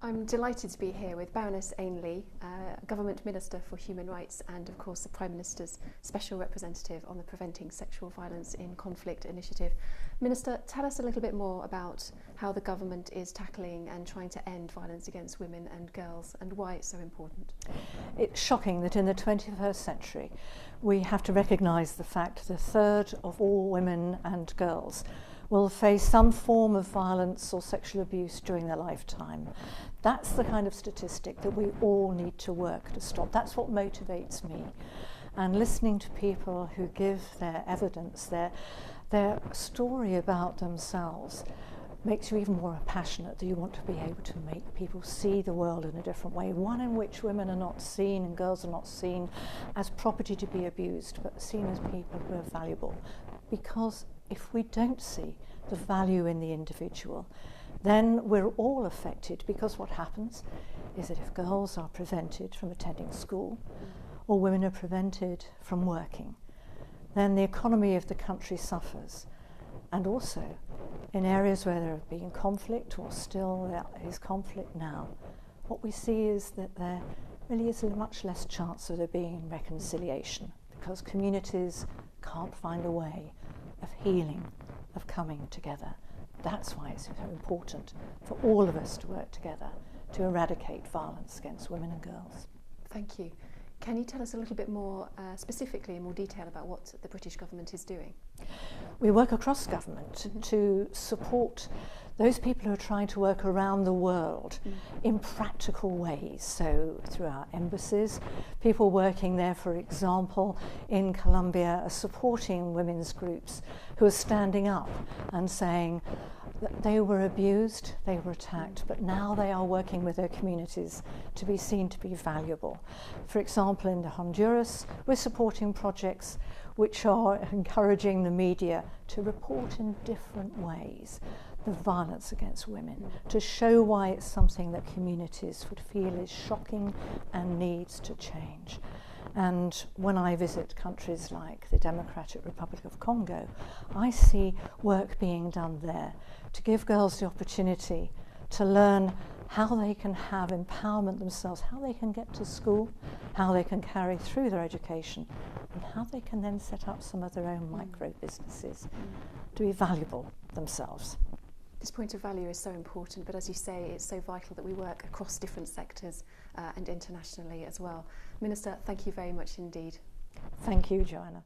I'm delighted to be here with Baroness Ainley, Government Minister for Human Rights and of course the Prime Minister's Special Representative on the Preventing Sexual Violence in Conflict initiative. Minister, tell us a little bit more about how the government is tackling and trying to end violence against women and girls and why it's so important. It's shocking that in the 21st century we have to recognise the fact that a third of all women and girls will face some form of violence or sexual abuse during their lifetime. That's the kind of statistic that we all need to work to stop. That's what motivates me. And listening to people who give their evidence, their story about themselves, makes you even more passionate that you want to be able to make people see the world in a different way, one in which women are not seen and girls are not seen as property to be abused, but seen as people who are valuable. Because if we don't see the value in the individual, then we're all affected, because what happens is that if girls are prevented from attending school or women are prevented from working, then the economy of the country suffers. And also, in areas where there have been conflict or still there is conflict now, what we see is that there really is much less chance of there being reconciliation, because communities can't find a way of healing, of coming together. That's why it's so important for all of us to work together to eradicate violence against women and girls. Thank you. Can you tell us a little bit more specifically in more detail about what the British government is doing? We work across government to support those people who are trying to work around the world in practical ways. So through our embassies, people working there, for example, in Colombia, are supporting women's groups who are standing up and saying that they were abused, they were attacked, but now they are working with their communities to be seen to be valuable. For example, in Honduras, we're supporting projects which are encouraging the media to report in different ways the violence against women, to show why it's something that communities would feel is shocking and needs to change. And when I visit countries like the Democratic Republic of Congo, I see work being done there to give girls the opportunity to learn how they can have empowerment themselves, how they can get to school, how they can carry through their education, and how they can then set up some of their own micro businesses to be valuable themselves. This point of value is so important, but as you say, it's so vital that we work across different sectors and internationally as well. Minister, thank you very much indeed. Thank you, Joanna.